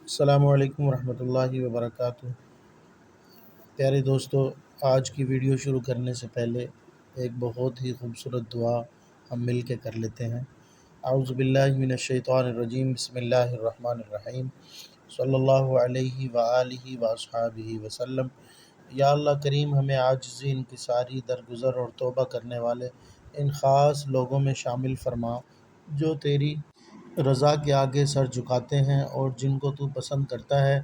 السلام علیکم ورحمۃ اللہ وبرکاتہ۔ پیارے دوستو، آج کی ویڈیو شروع کرنے سے پہلے ایک بہت ہی خوبصورت دعا ہم مل کے کر لیتے ہیں۔ اعوذ باللہ من الشیطان الرجیم، بسم اللہ الرحمن الرحیم، صلی اللہ علیہ وآلہ واصحابہ وسلم۔ یا اللہ کریم، ہمیں عاجزی، انکساری، درگزر اور توبہ کرنے والے ان خاص لوگوں میں شامل فرما جو تیری رضا کے آگے سر جھکاتے ہیں اور جن کو تو پسند کرتا ہے۔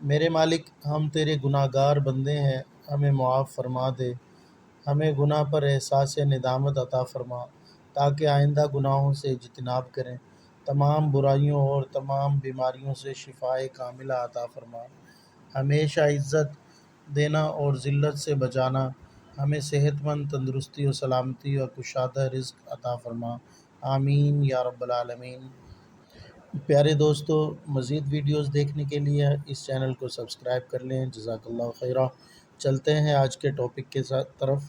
میرے مالک، ہم تیرے گناہ گار بندے ہیں، ہمیں معاف فرما دے۔ ہمیں گناہ پر احساس ندامت عطا فرما تاکہ آئندہ گناہوں سے اجتناب کریں۔ تمام برائیوں اور تمام بیماریوں سے شفائے کاملہ عطا فرما۔ ہمیشہ عزت دینا اور ذلت سے بچانا۔ ہمیں صحت مند، تندرستی و سلامتی اور کشادہ رزق عطا فرما۔ آمین یا رب العالمین۔ پیارے دوستو، مزید ویڈیوز دیکھنے کے لیے اس چینل کو سبسکرائب کر لیں۔ جزاک اللہ خیرہ۔ چلتے ہیں آج کے ٹاپک کے طرف۔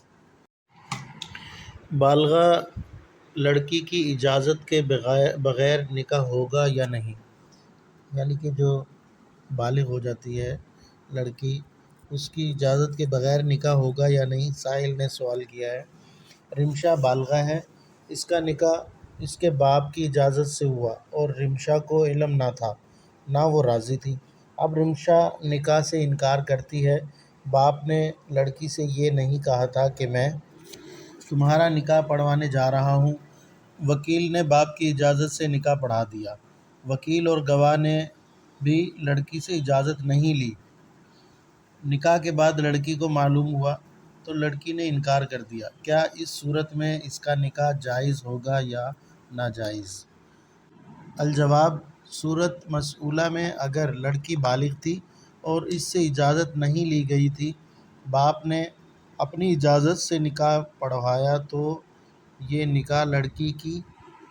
بالغہ لڑکی کی اجازت کے بغیر نکاح ہوگا یا نہیں؟ یعنی کہ جو بالغ ہو جاتی ہے لڑکی، اس کی اجازت کے بغیر نکاح ہوگا یا نہیں؟ سائل نے سوال کیا ہے۔ رمشا بالغہ ہے، اس کا نکاح اس کے باپ کی اجازت سے ہوا اور رمشا کو علم نہ تھا، نہ وہ راضی تھی۔ اب رمشا نکاح سے انکار کرتی ہے۔ باپ نے لڑکی سے یہ نہیں کہا تھا کہ میں تمہارا نکاح پڑھوانے جا رہا ہوں۔ وکیل نے باپ کی اجازت سے نکاح پڑھا دیا۔ وکیل اور گواہ نے بھی لڑکی سے اجازت نہیں لی۔ نکاح کے بعد لڑکی کو معلوم ہوا تو لڑکی نے انکار کر دیا۔ کیا اس صورت میں اس کا نکاح جائز ہوگا یا ناجائز؟ الجواب، صورت مسئولہ میں اگر لڑکی بالغ تھی اور اس سے اجازت نہیں لی گئی تھی، باپ نے اپنی اجازت سے نکاح پڑھوایا تو یہ نکاح لڑکی کی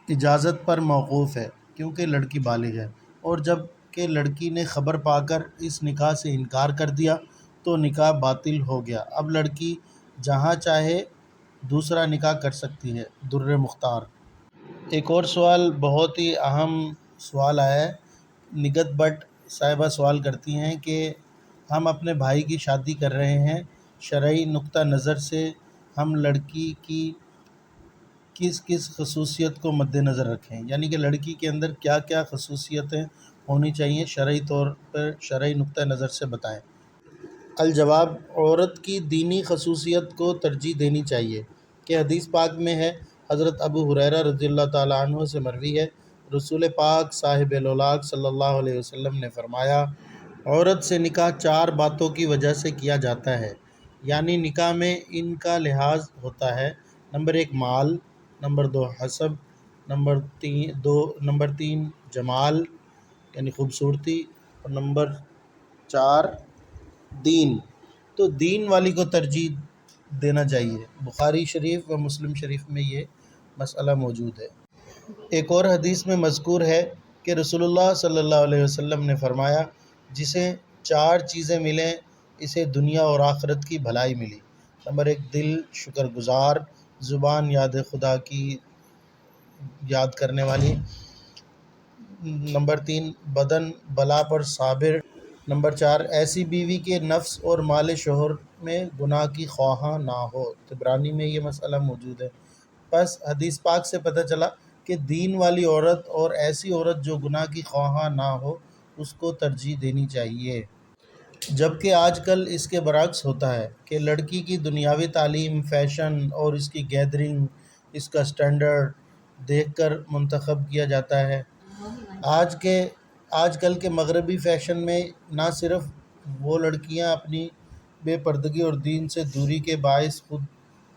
اجازت پر موقوف ہے کیونکہ لڑکی بالغ ہے، اور جب کہ لڑکی نے خبر پا کر اس نکاح سے انکار کر دیا تو نکاح باطل ہو گیا۔ اب لڑکی جہاں چاہے دوسرا نکاح کر سکتی ہے۔ در مختار۔ ایک اور سوال، بہت ہی اہم سوال آیا ہے۔ نگت بٹ صاحبہ سوال کرتی ہیں کہ ہم اپنے بھائی کی شادی کر رہے ہیں، شرعی نقطہ نظر سے ہم لڑکی کی کس کس خصوصیت کو مد نظر رکھیں؟ یعنی کہ لڑکی کے اندر کیا کیا خصوصیتیں ہونی چاہیے، شرعی طور پر شرعی نقطہ نظر سے بتائیں۔ الجواب، عورت کی دینی خصوصیت کو ترجیح دینی چاہیے کہ حدیث پاک میں ہے، حضرت ابو ہریرہ رضی اللہ تعالیٰ عنہ سے مروی ہے، رسول پاک صاحب الاولاق صلی اللہ علیہ وسلم نے فرمایا، عورت سے نکاح 4 باتوں کی وجہ سے کیا جاتا ہے، یعنی نکاح میں ان کا لحاظ ہوتا ہے۔ نمبر 1 مال، نمبر 2 حسب، نمبر 3 جمال یعنی خوبصورتی، اور نمبر 4 دین۔ تو دین والی کو ترجیح دینا چاہیے۔ بخاری شریف و مسلم شریف میں یہ مسئلہ موجود ہے۔ ایک اور حدیث میں مذکور ہے کہ رسول اللہ صلی اللہ علیہ وسلم نے فرمایا، جسے 4 چیزیں ملیں اسے دنیا اور آخرت کی بھلائی ملی۔ نمبر 1 دل شکر گزار، زبان یاد خدا کی یاد کرنے والی، نمبر 3 بدن بلا پر صابر، نمبر 4 ایسی بیوی کے نفس اور مال شوہر میں گناہ کی خواہاں نہ ہو۔ طبرانی میں یہ مسئلہ موجود ہے۔ پس حدیث پاک سے پتہ چلا کہ دین والی عورت اور ایسی عورت جو گناہ کی خواہاں نہ ہو، اس کو ترجیح دینی چاہیے۔ جبکہ آج کل اس کے برعکس ہوتا ہے کہ لڑکی کی دنیاوی تعلیم، فیشن اور اس کی گیدرنگ، اس کا سٹینڈرڈ دیکھ کر منتخب کیا جاتا ہے۔ آج کل کے مغربی فیشن میں نہ صرف وہ لڑکیاں اپنی بے پردگی اور دین سے دوری کے باعث خود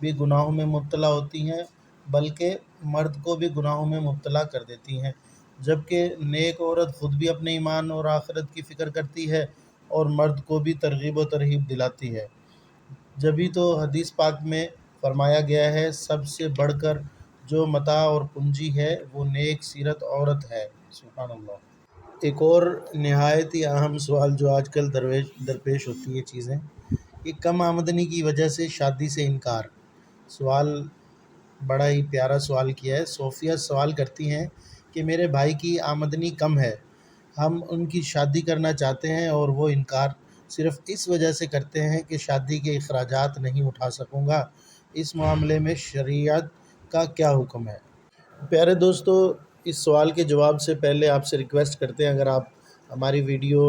بھی گناہوں میں مبتلا ہوتی ہیں، بلکہ مرد کو بھی گناہوں میں مبتلا کر دیتی ہیں۔ جبکہ نیک عورت خود بھی اپنے ایمان اور آخرت کی فکر کرتی ہے اور مرد کو بھی ترغیب و ترہیب دلاتی ہے۔ جبھی تو حدیث پاک میں فرمایا گیا ہے، سب سے بڑھ کر جو متاع اور پونجی ہے وہ نیک سیرت عورت ہے۔ سبحان اللہ۔ ایک اور نہایت ہی اہم سوال جو آج کل درپیش ہوتی ہے چیزیں، کہ کم آمدنی کی وجہ سے شادی سے انکار۔ سوال بڑا ہی پیارا سوال کیا ہے۔ صوفیہ سوال کرتی ہیں کہ میرے بھائی کی آمدنی کم ہے، ہم ان کی شادی کرنا چاہتے ہیں اور وہ انکار صرف اس وجہ سے کرتے ہیں کہ شادی کے اخراجات نہیں اٹھا سکوں گا، اس معاملے میں شریعت کا کیا حکم ہے؟ پیارے دوستو، اس سوال کے جواب سے پہلے آپ سے ریکویسٹ کرتے ہیں، اگر آپ ہماری ویڈیو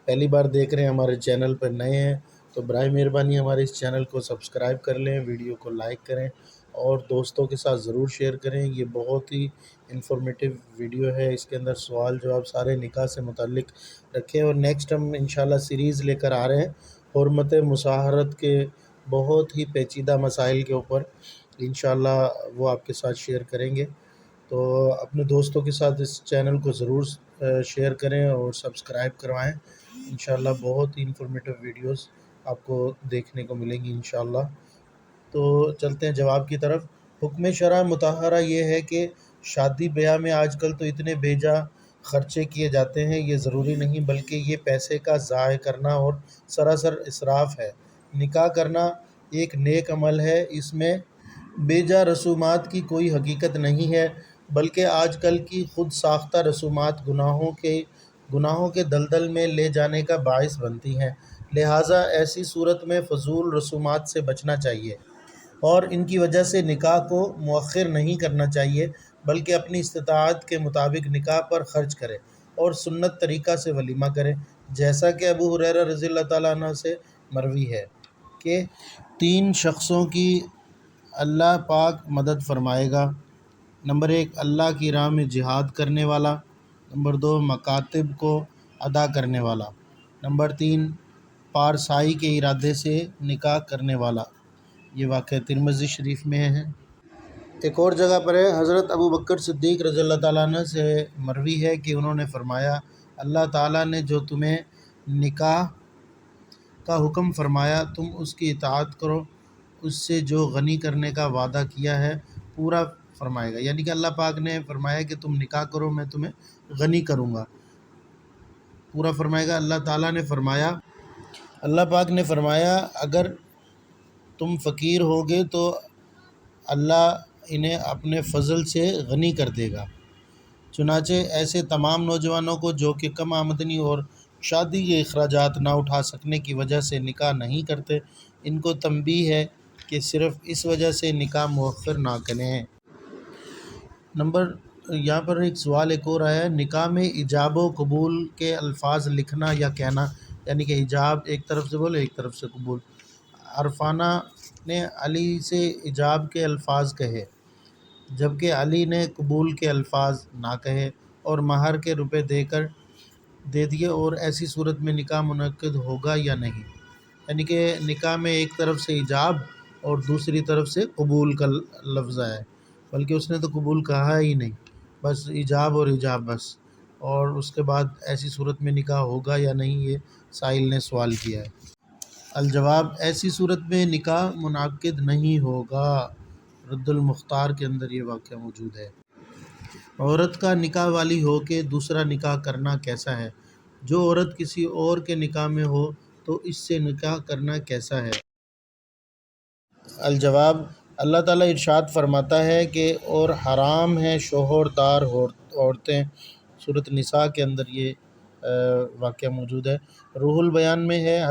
پہلی بار دیکھ رہے ہیں، ہمارے چینل پر نئے ہیں، تو برائے مہربانی ہمارے اس چینل کو سبسکرائب کر لیں، ویڈیو کو لائک کریں اور دوستوں کے ساتھ ضرور شیئر کریں۔ یہ بہت ہی انفارمیٹیو ویڈیو ہے، اس کے اندر سوال جواب سارے نکاح سے متعلق رکھے ہیں، اور نیکسٹ ہم انشاءاللہ سیریز لے کر آ رہے ہیں حرمت مصاہرت کے بہت ہی پیچیدہ مسائل کے اوپر، انشاءاللہ وہ آپ کے ساتھ شیئر کریں گے۔ تو اپنے دوستوں کے ساتھ اس چینل کو ضرور شیئر کریں اور سبسکرائب کروائیں۔ انشاءاللہ بہت ہی انفارمیٹیو ویڈیوز آپ کو دیکھنے کو ملیں گی انشاءاللہ۔ تو چلتے ہیں جواب کی طرف۔ حکم شرع مطہرہ یہ ہے کہ شادی بیاہ میں آج کل تو اتنے بے جا خرچے کیے جاتے ہیں، یہ ضروری نہیں بلکہ یہ پیسے کا ضائع کرنا اور سراسر اسراف ہے۔ نکاح کرنا ایک نیک عمل ہے، اس میں بے جا رسومات کی کوئی حقیقت نہیں ہے، بلکہ آج کل کی خود ساختہ رسومات گناہوں کے دلدل میں لے جانے کا باعث بنتی ہیں، لہٰذا ایسی صورت میں فضول رسومات سے بچنا چاہیے اور ان کی وجہ سے نکاح کو مؤخر نہیں کرنا چاہیے، بلکہ اپنی استطاعت کے مطابق نکاح پر خرچ کرے اور سنت طریقہ سے ولیمہ کرے، جیسا کہ ابو ہریرہ رضی اللہ تعالیٰ عنہ سے مروی ہے کہ 3 شخصوں کی اللہ پاک مدد فرمائے گا: نمبر 1 اللہ کی راہ میں جہاد کرنے والا، نمبر 2 مکاتب کو ادا کرنے والا، نمبر 3 پارسائی کے ارادے سے نکاح کرنے والا۔ یہ واقعہ ترمذی شریف میں ہے۔ ایک اور جگہ پر ہے، حضرت ابو بکر صدیق رضی اللہ تعالیٰ عنہ سے مروی ہے کہ انہوں نے فرمایا، اللہ تعالیٰ نے جو تمہیں نکاح کا حکم فرمایا تم اس کی اطاعت کرو، اس سے جو غنی کرنے کا وعدہ کیا ہے پورا فرمائے گا۔ یعنی کہ اللہ پاک نے فرمایا کہ تم نکاح کرو، میں تمہیں غنی کروں گا، پورا فرمائے گا۔ اللہ پاک نے فرمایا اگر تم فقیر ہوگے تو اللہ انہیں اپنے فضل سے غنی کر دے گا۔ چنانچہ ایسے تمام نوجوانوں کو جو کہ کم آمدنی اور شادی کے اخراجات نہ اٹھا سکنے کی وجہ سے نکاح نہیں کرتے، ان کو تنبیہ ہے کہ صرف اس وجہ سے نکاح مؤخر نہ کریں۔ یہاں پر ایک سوال ایک اور آیا ہے، نکاح میں ایجاب و قبول کے الفاظ لکھنا یا کہنا، یعنی کہ ایجاب ایک طرف سے بولے ایک طرف سے قبول۔ عرفانہ نے علی سے ایجاب کے الفاظ کہے جبکہ علی نے قبول کے الفاظ نہ کہے اور مہر کے روپے دے دیے، اور ایسی صورت میں نکاح منعقد ہوگا یا نہیں؟ یعنی کہ نکاح میں ایک طرف سے ایجاب اور دوسری طرف سے قبول کا لفظ ہے، بلکہ اس نے تو قبول کہا ہی نہیں، بس ایجاب اور ایجاب بس، اور اس کے بعد ایسی صورت میں نکاح ہوگا یا نہیں، یہ سائل نے سوال کیا ہے۔ الجواب، ایسی صورت میں نکاح منعقد نہیں ہوگا۔ رد المختار کے اندر یہ واقعہ موجود ہے۔ عورت کا نکاح والی ہو کے دوسرا نکاح کرنا کیسا ہے؟ جو عورت کسی اور کے نکاح میں ہو تو اس سے نکاح کرنا کیسا ہے؟ الجواب، اللہ تعالیٰ ارشاد فرماتا ہے کہ اور حرام ہیں شوہردار عورتیں، سورۃ نساء کے اندر یہ واقعہ موجود ہے۔ روح البیان میں ہے،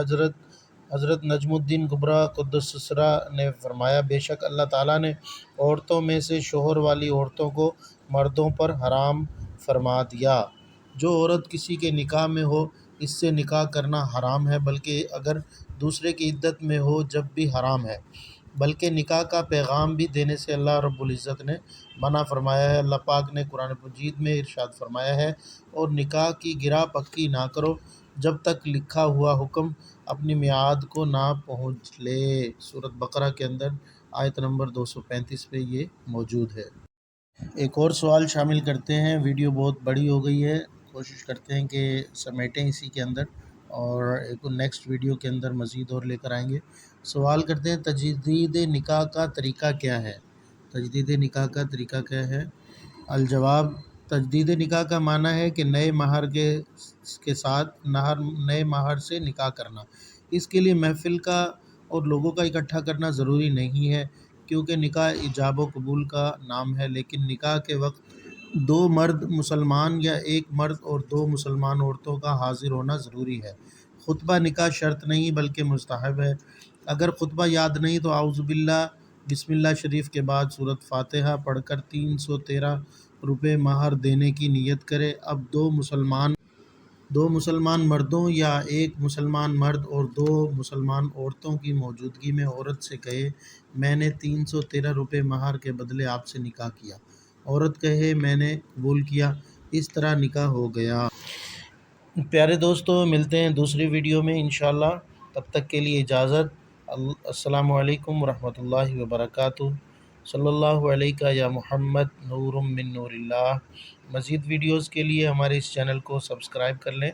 حضرت نجم الدین کبریٰ قدس سرہ نے فرمایا، بے شک اللہ تعالیٰ نے عورتوں میں سے شوہر والی عورتوں کو مردوں پر حرام فرما دیا۔ جو عورت کسی کے نکاح میں ہو اس سے نکاح کرنا حرام ہے، بلکہ اگر دوسرے کی عدت میں ہو جب بھی حرام ہے، بلکہ نکاح کا پیغام بھی دینے سے اللہ رب العزت نے منع فرمایا ہے۔ اللہ پاک نے قرآن مجید میں ارشاد فرمایا ہے، اور نکاح کی گرہ پکی نہ کرو جب تک لکھا ہوا حکم اپنی میعاد کو نہ پہنچ لے۔ سورۃ بقرہ کے اندر آیت نمبر 235 پہ یہ موجود ہے۔ ایک اور سوال شامل کرتے ہیں، ویڈیو بہت بڑی ہو گئی ہے، کوشش کرتے ہیں کہ سمیٹیں اسی کے اندر، اور ایک نیکسٹ ویڈیو کے اندر مزید اور لے کر آئیں گے۔ سوال کرتے ہیں، تجدید نکاح کا طریقہ کیا ہے؟ تجدید نکاح کا طریقہ کیا ہے؟ الجواب، تجدید نکاح کا معنی ہے کہ نئے مہر کے ساتھ نئے مہر سے نکاح کرنا۔ اس کے لیے محفل کا اور لوگوں کا اکٹھا کرنا ضروری نہیں ہے، کیونکہ نکاح ایجاب و قبول کا نام ہے، لیکن نکاح کے وقت دو مرد مسلمان یا ایک مرد اور دو مسلمان عورتوں کا حاضر ہونا ضروری ہے۔ خطبہ نکاح شرط نہیں بلکہ مستحب ہے۔ اگر خطبہ یاد نہیں تو اعوذ باللہ بسم اللہ شریف کے بعد سورۃ فاتحہ پڑھ کر 313 روپے مہر دینے کی نیت کرے۔ اب دو مسلمان مردوں یا ایک مسلمان مرد اور دو مسلمان عورتوں کی موجودگی میں عورت سے کہے میں نے 313 روپے مہر کے بدلے آپ سے نکاح کیا۔ عورت کہے میں نے قبول کیا، اس طرح نکاح ہو گیا۔ پیارے دوستو، ملتے ہیں دوسری ویڈیو میں انشاءاللہ، تب تک کے لیے اجازت۔ السلام علیکم ورحمۃ اللہ وبرکاتہ۔ صلی اللہ علیہ یا محمد نور من نور اللہ۔ مزید ویڈیوز کے لیے ہمارے اس چینل کو سبسکرائب کر لیں۔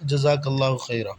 جزاک اللہ خیرہ۔